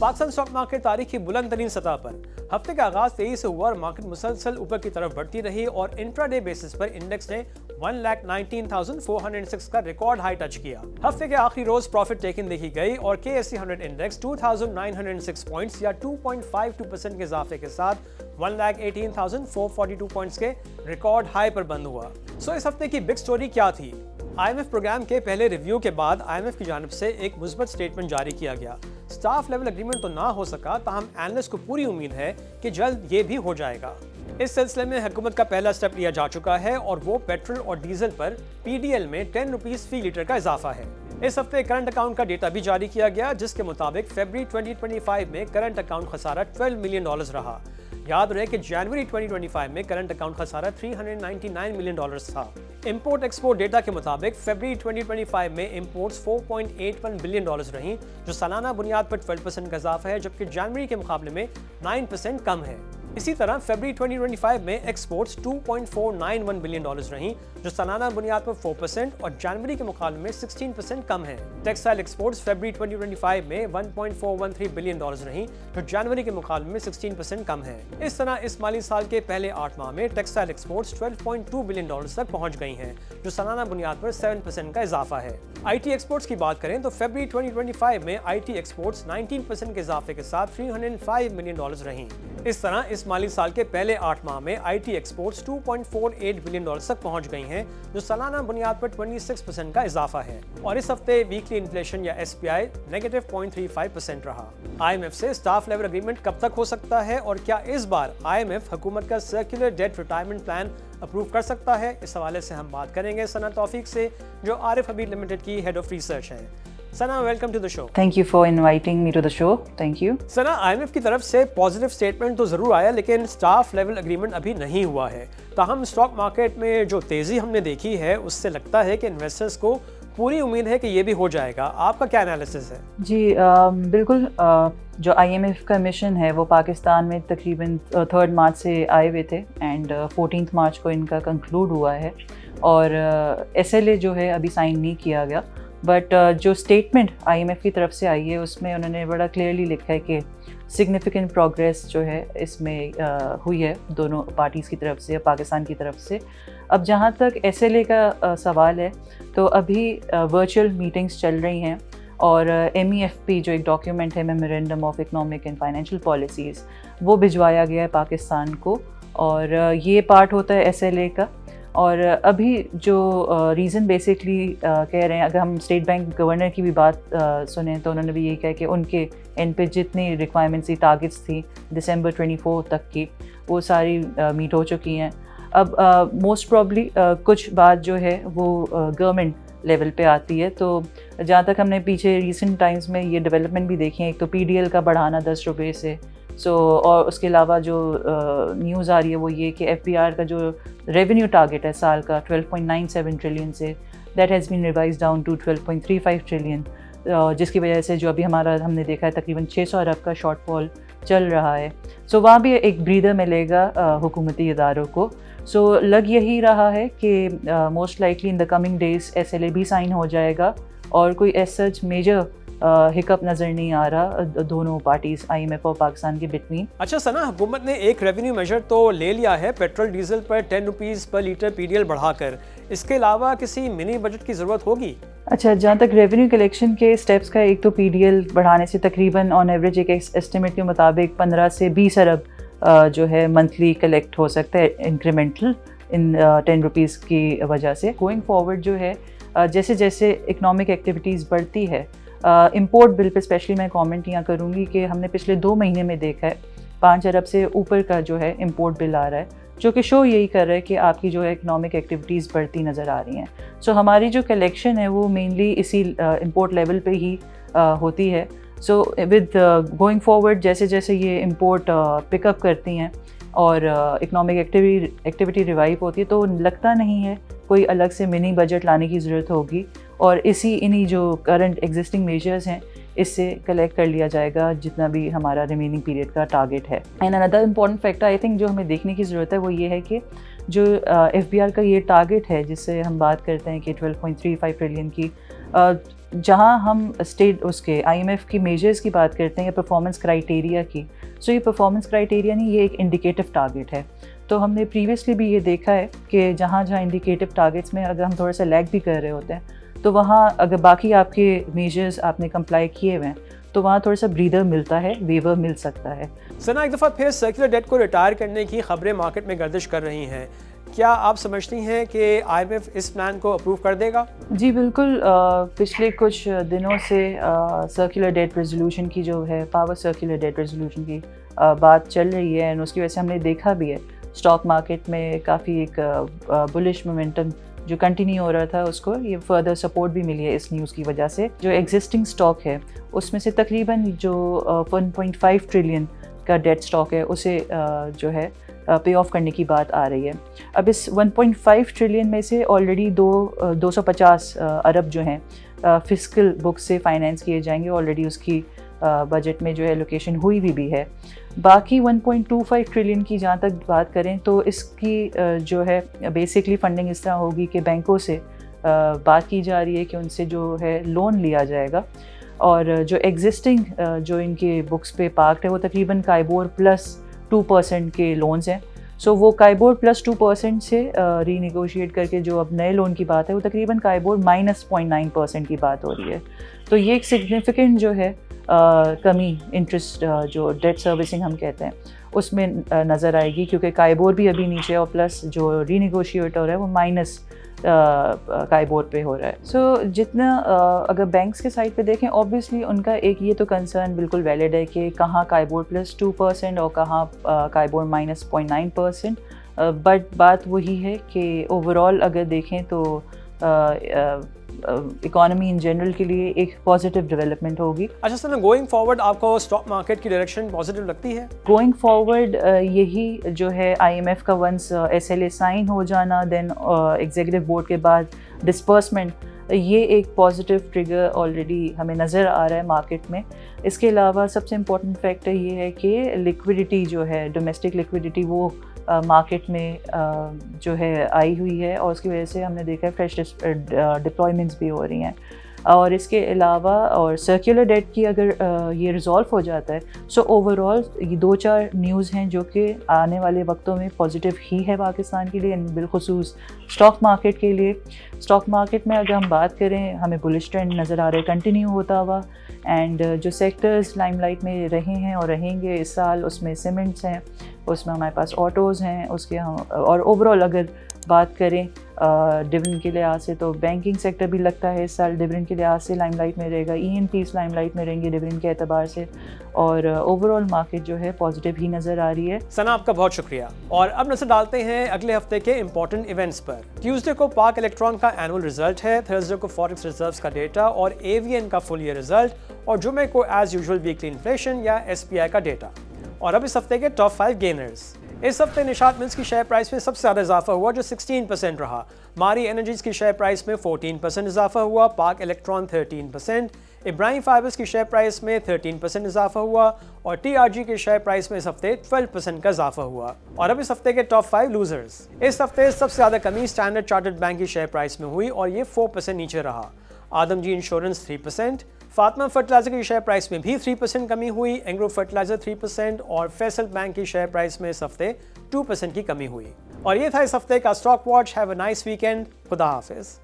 Pakistan stock market तारीख की बुलंद तरीन सतह पर हफ्ते का आगाज तेजी से हुआ और मार्केट मुसलसल ऊपर की तरफ बढ़ती रही और इंट्राडे बेसिस पर इंडेक्स ने 1,19,406 का रिकॉर्ड हाई टच किया। हफ्ते के आखिरी रोज प्रॉफिट टेकिंग देखी गई और KSE 100 इंडेक्स 2,906 पॉइंट्स या 2.52% के इजाफे के साथ 1,18,442 पॉइंट्स के रिकॉर्ड हाई पर बंद हुआ। सो इस हफ्ते की बिग स्टोरी क्या थी? IMF प्रोग्राम के पहले रिव्यू के बाद IMF की जानिब से एक मुस्बत स्टेटमेंट जारी किया गया। स्टाफ लेवल एग्रीमेंट तो ना हो सका, ताहम एनालिस्ट को पूरी उम्मीद है कि जल्द ये भी हो जाएगा। इस सिलसिले में हुकूमत का पहला स्टेप लिया जा चुका है और वो पेट्रोल और डीजल पर PDL में 10 रुपीस फी लीटर का इजाफा है। इस हफ्ते करंट अकाउंट का डेटा भी जारी किया गया, जिसके मुताबिक फरवरी 2025 में करंट अकाउंट खसारा $12 मिलियन रहा। याद रहे कि जनवरी 2025 में करंट अकाउंट खसारा $399 मिलियन था। इंपोर्ट एक्सपोर्ट डेटा के मुताबिक फरवरी 2025 में इंपोर्ट्स $4.81 बिलियन रहीं, जो सालाना बुनियाद पर 12% का इजाफा है, जबकि जनवरी के मुकाबले में 9% कम है। इसी तरह फरवरी 2025 में एक्सपोर्ट्स $2.491 बिलियन रहीं, जो सालाना बुनियाद पर 4% और जनवरी के मुकाबले में 16% कम है। टेक्सटाइल एक्सपोर्ट्स फरवरी 2025 में $1.413 बिलियन रहीं, जो जनवरी के मुकाबले में 16% कम है। इस तरह इस माली साल के पहले 8 माह में टेक्सटाइल एक्सपोर्ट्स $12.2 बिलियन तक पहुंच गई हैं, जो सालाना बुनियाद पर 7% का इजाफा है। IT एक्सपोर्ट्स की बात करें तो फरवरी 2025 में IT एक्सपोर्ट्स 19% के इजाफे के साथ $305 मिलियन रहीं। इस तरह इस माली साल के पहले 8 माह में IT एक्सपोर्ट्स $2.48 बिलियन तक पहुंच गई हैं, जो सालाना बुनियाद पर 26% का इजाफा है। और इस हफ्ते वीकली इन्फ्लेशन या SPI नेगेटिव 0.35% रहा। IMF से स्टाफ लेवल एग्रीमेंट कब तक हो सकता है और क्या इस बार IMF हुकूमत का circular debt retirement plan approve कर सकता है? इस हवाले से हम बात करेंगे सना तौफीक से, जो आरिफ हबीब लिमिटेड की हेड ऑफ रिसर्च हैं। Sana, welcome to the show. Thank you for inviting me to the show. Thank you. Sana, IMF की तरफ से पॉजिटिव स्टेटमेंट तो ज़रूर आया, लेकिन स्टाफ लेवल एग्रीमेंट अभी नहीं हुआ है। ताहम स्टॉक मार्केट में जो तेज़ी हमने देखी है, उससे लगता है कि इन्वेस्टर्स को पूरी उम्मीद है कि ये भी हो जाएगा। आपका क्या एनालिसिस है? जी बिल्कुल। जो IMF का मिशन है वो पाकिस्तान में तकरीबन 3 मार्च से आए हुए थे एंड 14 मार्च को इनका कंक्लूड हुआ है और SLA जो है अभी साइन नहीं किया गया। बट जो स्टेटमेंट IMF की तरफ से आई है उसमें उन्होंने बड़ा क्लियरली लिखा है कि सिग्निफिकेंट प्रोग्रेस जो है इसमें हुई है दोनों पार्टीज़ की तरफ से, पाकिस्तान की तरफ से। अब जहाँ तक SLA का सवाल है तो अभी वर्चुअल मीटिंग्स चल रही हैं और MEFP जो एक डॉक्यूमेंट है, memorandum of economic and financial policies, वो भिजवाया गया है पाकिस्तान को और ये पार्ट होता है SLA का। और अभी जो रीज़न बेसिकली कह रहे हैं, अगर हम स्टेट बैंक गवर्नर की भी बात सुने तो उन्होंने भी यही कहा कि उनके एंड पे जितनी रिक्वायरमेंट्स थी, टारगेट्स थी दिसंबर 24 तक की, वो सारी मीट हो चुकी हैं। अब मोस्ट प्रॉब्ली कुछ बात जो है वो गवर्नमेंट लेवल पे आती है। तो जहाँ तक हमने पीछे रिसेंट टाइम्स में ये डेवलपमेंट भी देखी है, एक तो PDL का बढ़ाना 10 रुपये से, और उसके अलावा जो न्यूज़ आ रही है वो ये कि FBR का जो रेवेन्यू टारगेट है साल का 12.97 ट्रिलियन से, that has been revise down to 12.35 trillion, जिसकी वजह से जो अभी हमने देखा है तकरीबन 600 अरब का शॉर्टफॉल चल रहा है। सो वहाँ भी एक ब्रीदर मिलेगा हुकूमती इदारों को। सो लग यही रहा है कि most likely in the coming days SLA भी साइन हो जाएगा और कोई एज सच मेजर हिकअप नज़र नहीं आ रहा दोनों पार्टीज IMF और पाकिस्तान के बिटवीन। अच्छा सना, हुकूमत ने एक रेवेन्यू मेजर तो ले लिया है पेट्रोल डीजल पर 10 रुपीज़ पर लीटर PDL बढ़ाकर, इसके अलावा किसी मिनी बजट की ज़रूरत होगी? अच्छा, जहाँ तक रेवेन्यू कलेक्शन के स्टेप्स का, एक तो PDL बढ़ाने से तकरीबन ऑन एवरेज एक एस्टिमेट के मुताबिक 15 से 20 अरब जो है मंथली कलेक्ट हो सकता है इंक्रीमेंटल इन 10 रुपीज़ की वजह से। गोइंग फॉरवर्ड जो है जैसे जैसे इकनॉमिक एक्टिविटीज़ बढ़ती है, इंपोर्ट बिल पे स्पेशली मैं कमेंट यहाँ करूँगी कि हमने पिछले 2 महीने में देखा है 5 अरब से ऊपर का जो है इंपोर्ट बिल आ रहा है, जो कि शो यही कर रहा है कि आपकी जो है इकनॉमिक एक्टिविटीज़ बढ़ती नज़र आ रही हैं। सो हमारी जो कलेक्शन है वो मेनली इसी इंपोर्ट लेवल पे ही होती है। सो विद गोइंग फॉरवर्ड जैसे जैसे ये इंपोर्ट पिकअप करती हैं और इकनॉमिक एक्टिविटी रिवाइव होती है, तो लगता नहीं है कोई अलग से मिनी बजट लाने की ज़रूरत होगी और इन्हीं जो करंट एग्जिस्टिंग मेजर्स हैं इससे कलेक्ट कर लिया जाएगा जितना भी हमारा रिमेनिंग पीरियड का टारगेट है। And another important factor I think जो हमें देखने की ज़रूरत है वो ये है कि जो FBR का ये टारगेट है जिससे हम बात करते हैं कि 12.35 ट्रिलियन की, جہاں ہم اسٹیٹ اس کے IMF کی میجرز کی بات کرتے ہیں یا پرفارمنس کرائٹیریا کی، سو یہ پرفارمنس کرائٹیریا نہیں، یہ ایک انڈیکیٹو ٹارگیٹ ہے. تو ہم نے پریویسلی بھی یہ دیکھا ہے کہ جہاں انڈیکیٹو ٹارگیٹس میں اگر ہم تھوڑا سا لیگ بھی کر رہے ہوتے ہیں تو وہاں اگر باقی آپ کے میجرز آپ نے کمپلائی کیے ہوئے ہیں تو وہاں تھوڑا سا بریدر ملتا ہے، ویور مل سکتا ہے. ثنا، ایک دفعہ پھر سرکولر ڈیٹ کو ریٹائر کرنے کی خبریں مارکیٹ میں گردش کر رہی ہیں. کیا آپ سمجھتی ہیں کہ IMF اس پلان کو اپروو کر دے گا؟ جی بالکل. پچھلے کچھ دنوں سے سرکولر ڈیٹ ریزولوشن کی جو ہے پاور سرکولر ڈیٹ ریزولوشن کی بات چل رہی ہے، اینڈ اس کی وجہ سے ہم نے دیکھا بھی ہے اسٹاک مارکیٹ میں کافی ایک بلش مومنٹم جو کنٹینیو ہو رہا تھا، اس کو یہ فردر سپورٹ بھی ملی ہے اس نیوز کی وجہ سے. جو ایگزسٹنگ اسٹاک ہے اس میں سے تقریباً جو 1.5 ٹریلین کا ڈیٹ اسٹاک ہے اسے جو ہے پے آف کرنے کی بات آ رہی ہے. اب اس 1.5 ٹریلین میں سے آلریڈی 250 ارب جو ہیں فسکل بک سے فائنینس کیے جائیں گے. آلریڈی اس کی بجٹ میں جو ہے لوکیشن ہوئی بھی ہے. باقی 1.25 ٹریلین کی جہاں تک بات کریں تو اس کی جو ہے بیسکلی فنڈنگ اس طرح ہوگی کہ بینکوں سے بات کی جا رہی ہے کہ ان سے جو ہے لون لیا جائے گا، اور جو ایگزسٹنگ جو ان کے بکس پہ پارکڈ ہے وہ تقریباً کائبور پلس 2% کے لونز ہیں. سو وہ کائبور پلس 2% سے ری نیگوشیٹ کر کے جو اب نئے لون کی بات ہے وہ تقریباً کائبور مائنس 0.9% کی بات ہو رہی ہے. تو یہ ایک سگنیفیکنٹ جو ہے کمی انٹرسٹ جو ڈیٹ سروسنگ ہم کہتے ہیں اس میں نظر آئے گی، کیونکہ کائبور بھی ابھی نیچے اور پلس جو ری نیگوشیٹ ہو رہا ہے وہ مائنس کائبور پہ ہو رہا ہے. سو جتنا اگر بینکس کے سائڈ پہ دیکھیں اوبویسلی ان کا ایک یہ تو کنسرن بالکل ویلڈ ہے کہ کہاں کائبور پلس 2% اور کہاں کائبور مائنس 0.9%. بٹ بات وہی ہے کہ اوور آل اگر دیکھیں تو اکانومی ان جنرل کے لیے ایک پازیٹیو ڈیولپمنٹ ہوگی. اچھا سر، گوئنگ فارورڈ آپ کو اسٹاک مارکیٹ کی ڈائریکشن پازیٹیو لگتی ہے؟ گوئنگ فارورڈ یہی جو ہے IMF کا ونس SLA سائن ہو جانا، دین ایگزیکٹو بورڈ کے بعد ڈسپرسمنٹ، یہ ایک پازیٹیو ٹریگر آلریڈی ہمیں نظر آ رہا ہے مارکیٹ میں. اس کے علاوہ سب سے امپورٹنٹ فیکٹر یہ ہے کہ لیکوڈیٹی جو ہے ڈومیسٹک لیکوڈیٹی وہ مارکیٹ میں جو ہے آئی ہوئی ہے، اور اس کی وجہ سے ہم نے دیکھا ہے فریش ڈپلائمنٹس بھی ہو رہی ہیں. اور اس کے علاوہ اور سرکولر ڈیٹ کی اگر یہ ریزالو ہو جاتا ہے سو اوور آل یہ 2-4 نیوز ہیں جو کہ آنے والے وقتوں میں پازیٹیو ہی ہے پاکستان کے لیے، بالخصوص اسٹاک مارکیٹ کے لیے. اسٹاک مارکیٹ میں اگر ہم بات کریں ہمیں بلش ٹرینڈ نظر آ رہا ہے کنٹینیو ہوتا ہوا، اینڈ جو سیکٹرز لائم لائٹ میں رہے ہیں اور رہیں گے اس سال اس میں سیمنٹس ہیں، اس میں ہمارے پاس آٹوز ہیں، اس کے ہم اور اوور آل اگر بات کریں ڈویڈنڈ کے لحاظ سے تو بینکنگ سیکٹر بھی لگتا ہے اس سال ڈویڈنڈ کے لحاظ سے لائم لائٹ میں رہے گا. ENPs لائم لائٹ میں رہیں گے ڈویڈنڈ کے اعتبار سے، اور اوور آل مارکیٹ جو ہے پازیٹیو ہی نظر آ رہی ہے. ثنا، آپ کا بہت شکریہ. اور اب نظر ڈالتے ہیں اگلے ہفتے کے امپورٹنٹ ایونٹس پر. ٹیوزڈے کو پاک الیکٹران کا اینول ریزلٹ ہے، تھرسڈے کو فوریکس ریزروز کا ڈیٹا اور AVN کا فل ایئر ریزلٹ، اور جمعے کو ایز یوزول ویکلی انفلیشن یا SPI کا ڈیٹا. اور اب اس ہفتے کے ٹاپ 5 گینرز. اس ہفتے نشاط ملز کی شیئر پرائس میں سب سے زیادہ اضافہ ہوا جو 16% رہا. ماری انرجیز کی شیئر پرائس میں 14% اضافہ ہوا، پاک الیکٹران 13%، ابراہیم فائبرز کی شیئر پرائس میں 13% اضافہ ہوا، اور TRG کی شیئر پرائس میں اس ہفتے 12% کا اضافہ ہوا. اور اب اس ہفتے کے ٹاپ 5 لوزرز. اس ہفتے سب سے زیادہ کمی اسٹینڈرڈ چارٹرڈ بینک کی شیئر پرائس میں ہوئی اور یہ 4% نیچے رہا. آدم جی انشورنس 3%، فاطمہ فرٹیلائزر کی شیئر پرائس میں بھی 3% کمی ہوئی، اینگرو فرٹیلائزر 3%، اور فیصل بینک کی شیئر پرائس میں اس ہفتے 2% کی کمی ہوئی. اور یہ تھا اس ہفتے کا stock watch. Have a nice weekend. خدا حافظ.